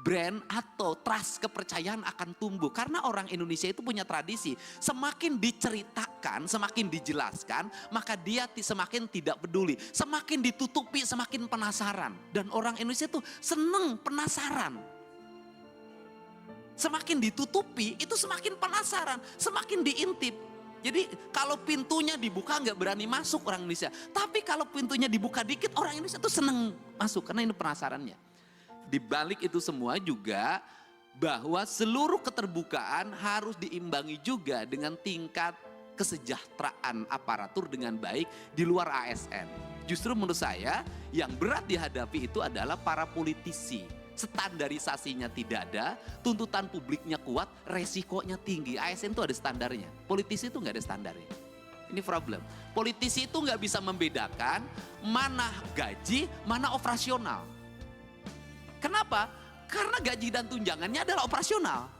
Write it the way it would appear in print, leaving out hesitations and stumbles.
brand atau trust kepercayaan akan tumbuh. Karena orang Indonesia itu punya tradisi, semakin diceritakan, semakin dijelaskan, maka dia semakin tidak peduli. Semakin ditutupi, semakin penasaran. Dan orang Indonesia itu seneng penasaran. Semakin ditutupi, itu semakin penasaran, semakin diintip. Jadi kalau pintunya dibuka nggak berani masuk orang Indonesia. Tapi kalau pintunya dibuka dikit, orang Indonesia tuh seneng masuk karena ini penasarannya. Di balik itu semua juga bahwa seluruh keterbukaan harus diimbangi juga dengan tingkat kesejahteraan aparatur dengan baik di luar ASN. Justru menurut saya yang berat dihadapi itu adalah para politisi. Standarisasinya tidak ada, tuntutan publiknya kuat, resikonya tinggi. ASN itu ada standarnya, politisi itu nggak ada standarnya. Ini problem. Politisi itu nggak bisa membedakan mana gaji, mana operasional. Kenapa? Karena gaji dan tunjangannya adalah operasional.